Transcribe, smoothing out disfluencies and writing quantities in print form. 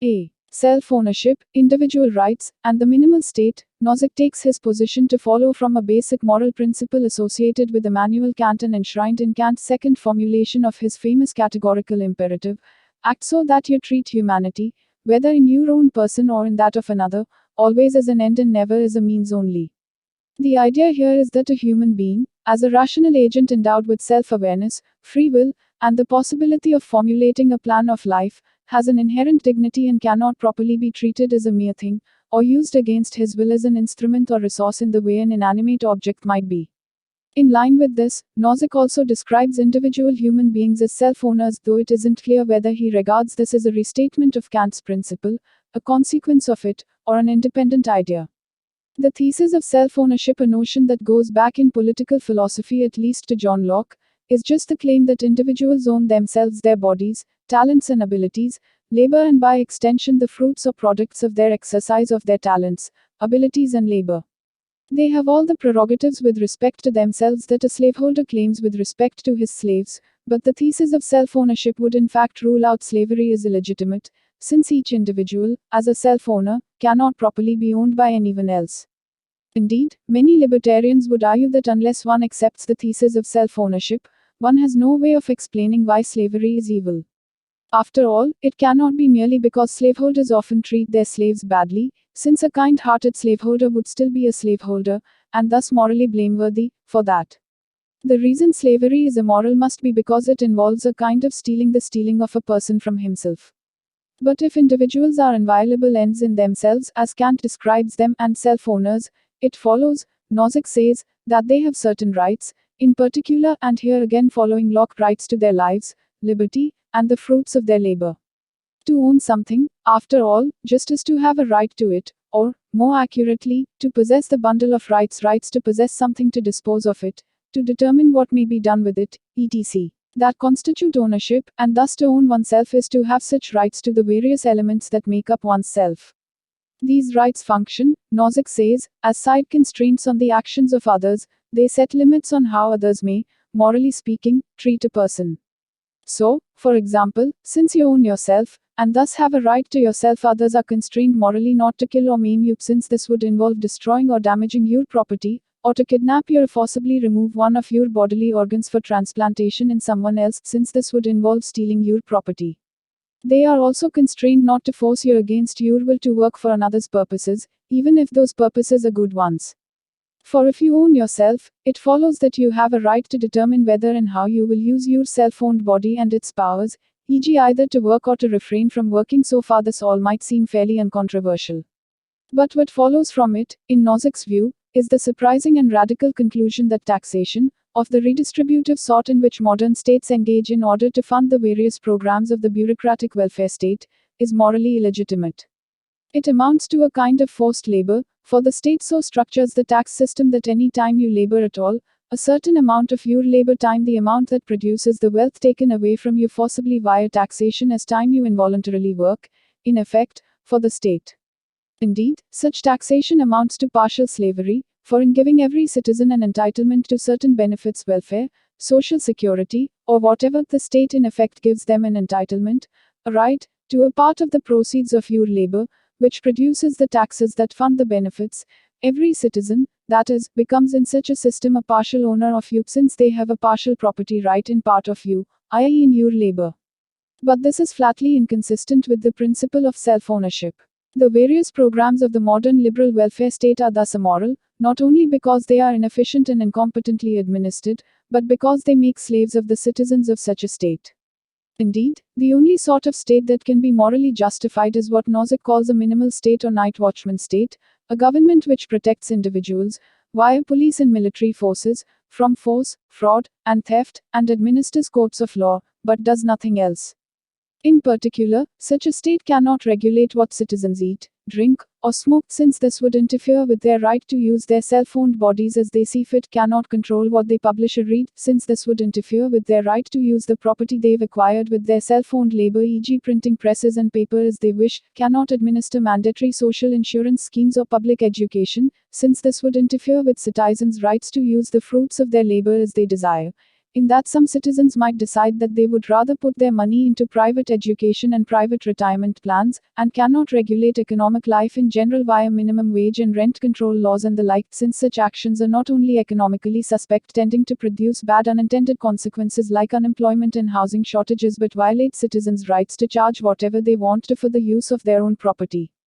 A. Self-ownership, individual rights, and the minimal state. Nozick takes his position to follow from a basic moral principle associated with Immanuel Kant and enshrined in Kant's second formulation of his famous categorical imperative: act so that you treat humanity, whether in your own person or in that of another, always as an end and never as a means only. The idea here is that a human being, as a rational agent endowed with self-awareness, free will, and the possibility of formulating a plan of life, has an inherent dignity and cannot properly be treated as a mere thing, or used against his will as an instrument or resource in the way an inanimate object might be. In line with this, Nozick also describes individual human beings as self-owners, though it isn't clear whether he regards this as a restatement of Kant's principle, a consequence of it, or an independent idea. The thesis of self-ownership, a notion that goes back in political philosophy at least to John Locke, is just the claim that individuals own themselves, their bodies, talents and abilities, labor and by extension the fruits or products of their exercise of their talents, abilities and labor. They have all the prerogatives with respect to themselves that a slaveholder claims with respect to his slaves, but the thesis of self-ownership would in fact rule out slavery as illegitimate, since each individual, as a self-owner, cannot properly be owned by anyone else. Indeed, many libertarians would argue that unless one accepts the thesis of self-ownership, one has no way of explaining why slavery is evil. After all, it cannot be merely because slaveholders often treat their slaves badly, since a kind-hearted slaveholder would still be a slaveholder, and thus morally blameworthy, for that. The reason slavery is immoral must be because it involves a kind of stealing, the stealing of a person from himself. But if individuals are inviolable ends in themselves, as Kant describes them, and self-owners, it follows, Nozick says, that they have certain rights, in particular, and here again following Locke, rights to their lives, liberty, and the fruits of their labor. To own something, after all, just as to have a right to it, or, more accurately, to possess the bundle of rights, rights to possess something, to dispose of it, to determine what may be done with it, etc., that constitute ownership, and thus to own oneself is to have such rights to the various elements that make up one's self. These rights function, Nozick says, as side constraints on the actions of others. They set limits on how others may, morally speaking, treat a person. So, for example, since you own yourself, and thus have a right to yourself, others are constrained morally not to kill or maim you, since this would involve destroying or damaging your property, or to kidnap you or forcibly remove one of your bodily organs for transplantation in someone else, since this would involve stealing your property. They are also constrained not to force you against your will to work for another's purposes, even if those purposes are good ones. For if you own yourself, it follows that you have a right to determine whether and how you will use your self-owned body and its powers, e.g. either to work or to refrain from working. So far this all might seem fairly uncontroversial. But what follows from it, in Nozick's view, is the surprising and radical conclusion that taxation, of the redistributive sort in which modern states engage in order to fund the various programs of the bureaucratic welfare state, is morally illegitimate. It amounts to a kind of forced labor, for the state so structures the tax system that any time you labor at all, a certain amount of your labor time, the amount that produces the wealth taken away from you forcibly via taxation as time you involuntarily work, in effect, for the state. Indeed, such taxation amounts to partial slavery, for in giving every citizen an entitlement to certain benefits, welfare, social security, or whatever, the state in effect gives them an entitlement, a right, to a part of the proceeds of your labor, which produces the taxes that fund the benefits. Every citizen, that is, becomes in such a system a partial owner of you, since they have a partial property right in part of you, i.e. in your labor. But this is flatly inconsistent with the principle of self-ownership. The various programs of the modern liberal welfare state are thus immoral, not only because they are inefficient and incompetently administered, but because they make slaves of the citizens of such a state. Indeed, the only sort of state that can be morally justified is what Nozick calls a minimal state or night watchman state, a government which protects individuals, via police and military forces, from force, fraud, and theft, and administers courts of law, but does nothing else. In particular, such a state cannot regulate what citizens eat, drink, or smoke, since this would interfere with their right to use their self-owned bodies as they see fit, cannot control what they publish or read, since this would interfere with their right to use the property they've acquired with their self-owned labor, e.g. printing presses and paper as they wish, cannot administer mandatory social insurance schemes or public education, since this would interfere with citizens' rights to use the fruits of their labor as they desire. in that some citizens might decide that they would rather put their money into private education and private retirement plans, and cannot regulate economic life in general via minimum wage and rent control laws and the like, since such actions are not only economically suspect, tending to produce bad unintended consequences like unemployment and housing shortages, but violate citizens' rights to charge whatever they want to for the use of their own property.